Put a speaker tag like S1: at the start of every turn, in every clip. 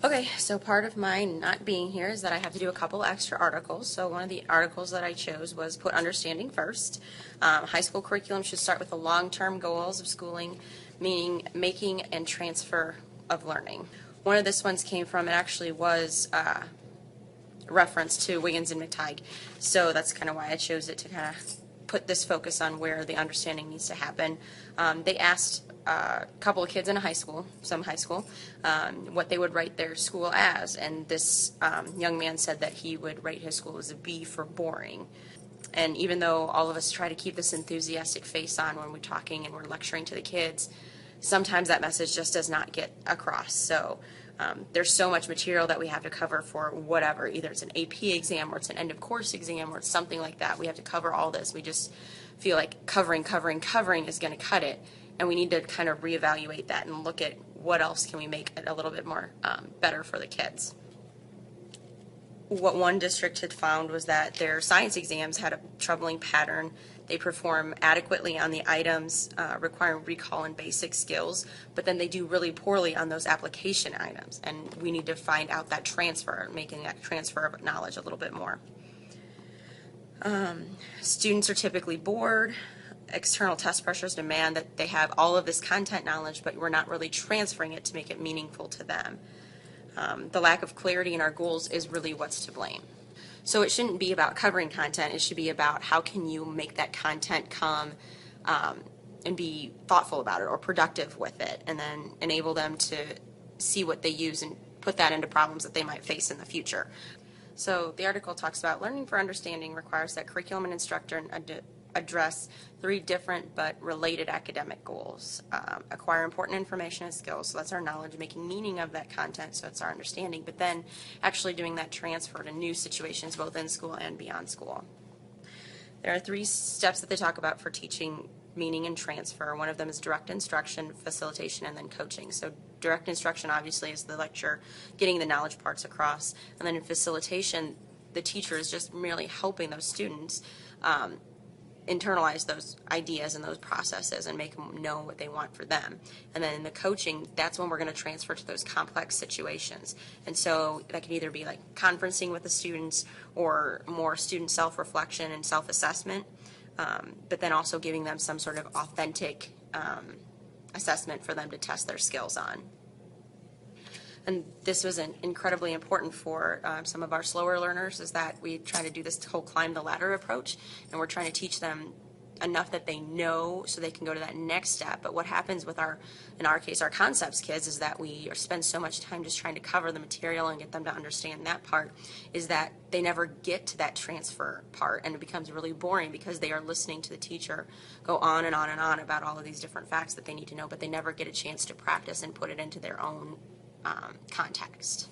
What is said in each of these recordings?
S1: Okay, so part of my not being here is that I have to do a couple extra articles. So one of the articles that I chose was put understanding first. High school curriculum should start with the long-term goals of schooling, meaning making and transfer of learning. One of this ones came from, it actually was reference to Wiggins and McTighe. So that's kind of why I chose it to kind of put this focus on where the understanding needs to happen. They asked a couple of kids in some high school, what they would write their school as, and this young man said that he would rate his school as a B for boring. And even though all of us try to keep this enthusiastic face on when we're talking and we're lecturing to the kids, sometimes that message just does not get across. So there's so much material that we have to cover for whatever, either it's an AP exam or it's an end of course exam or it's something like that. We have to cover all this. We just feel like covering is going to cut it, and we need to kind of reevaluate that and look at what else can we make it a little bit more better for the kids. What one district had found was that their science exams had a troubling pattern. They perform adequately on the items requiring recall and basic skills, but then they do really poorly on those application items, and we need to find out that transfer, making that transfer of knowledge a little bit more. Students are typically bored. External test pressures demand that they have all of this content knowledge, but we're not really transferring it to make it meaningful to them. The lack of clarity in our goals is really what's to blame. So it shouldn't be about covering content. It should be about how can you make that content come and be thoughtful about it or productive with it, and then enable them to see what they use and put that into problems that they might face in the future. So the article talks about learning for understanding requires that curriculum and instructor address 3 different but related academic goals. Acquire important information and skills, so that's our knowledge, making meaning of that content, so it's our understanding, but then actually doing that transfer to new situations both in school and beyond school. There are 3 steps that they talk about for teaching meaning and transfer. One of them is direct instruction, facilitation, and then coaching. So direct instruction obviously is the lecture, getting the knowledge parts across, and then in facilitation, the teacher is just merely helping those students internalize those ideas and those processes and make them know what they want for them. And then in the coaching, that's when we're going to transfer to those complex situations. And so that can either be like conferencing with the students or more student self-reflection and self-assessment, but then also giving them some sort of authentic assessment for them to test their skills on. And this was incredibly important for some of our slower learners, is that we try to do this whole climb the ladder approach, and we're trying to teach them enough that they know so they can go to that next step. But what happens with in our case, our concepts kids, is that we spend so much time just trying to cover the material and get them to understand that part, is that they never get to that transfer part, and it becomes really boring because they are listening to the teacher go on and on and on about all of these different facts that they need to know, but they never get a chance to practice and put it into their own context.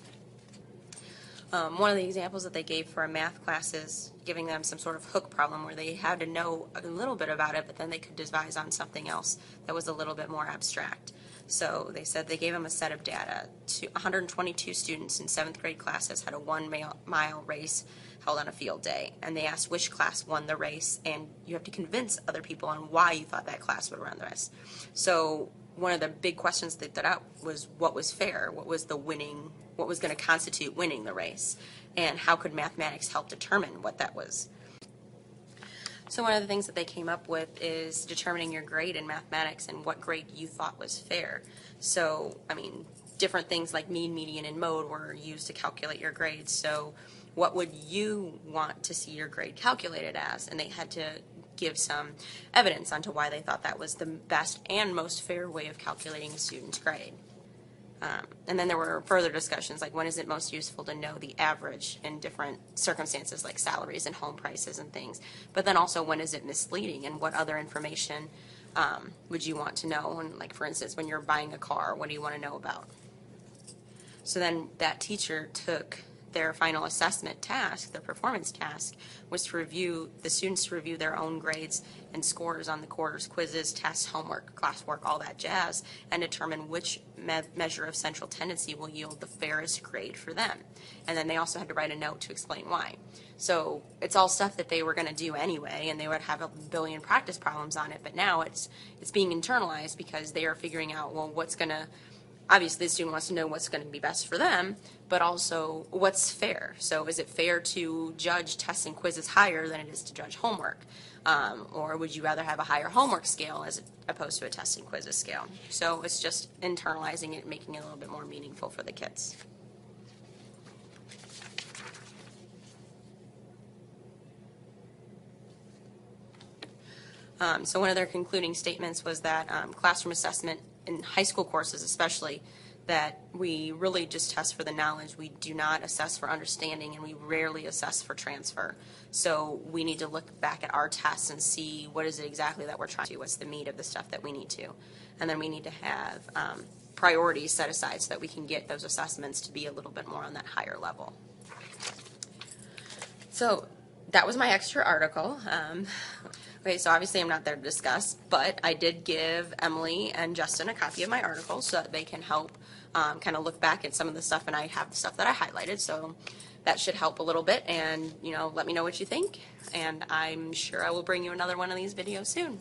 S1: One of the examples that they gave for a math class is giving them some sort of hook problem where they had to know a little bit about it, but then they could devise on something else that was a little bit more abstract. So they said they gave them a set of data. 122 students in 7th grade classes had a 1-mile race held on a field day, and they asked which class won the race, and you have to convince other people on why you thought that class would run the race. So one of the big questions they put out was what was fair, what was going to constitute winning the race, and how could mathematics help determine what that was. So one of the things that they came up with is determining your grade in mathematics and what grade you thought was fair. So, different things like mean, median, and mode were used to calculate your grades. So what would you want to see your grade calculated as? And they had to give some evidence onto why they thought that was the best and most fair way of calculating a student's grade. And then there were further discussions like when is it most useful to know the average in different circumstances like salaries and home prices and things. But then also when is it misleading, and what other information would you want to know? And like for instance, when you're buying a car, what do you want to know about? So then that teacher took their final assessment task, their performance task, was to the students to review their own grades and scores on the quarter's quizzes, tests, homework, classwork, all that jazz, and determine which measure of central tendency will yield the fairest grade for them. And then they also had to write a note to explain why. So it's all stuff that they were going to do anyway, and they would have a billion practice problems on it, but now it's being internalized because they are figuring out, well, what's going to obviously the student wants to know what's going to be best for them, but also what's fair. So is it fair to judge tests and quizzes higher than it is to judge homework? Or would you rather have a higher homework scale as opposed to a test and quizzes scale? So it's just internalizing it, making it a little bit more meaningful for the kids. So one of their concluding statements was that classroom assessment in high school courses especially, that we really just test for the knowledge. We do not assess for understanding, and we rarely assess for transfer. So we need to look back at our tests and see what is it exactly that we're trying to do, what's the meat of the stuff that we need to. And then we need to have priorities set aside so that we can get those assessments to be a little bit more on that higher level. So that was my extra article. Okay, so obviously I'm not there to discuss, but I did give Emily and Justin a copy of my article so that they can help kind of look back at some of the stuff, and I have the stuff that I highlighted, so that should help a little bit, and let me know what you think, and I'm sure I will bring you another one of these videos soon.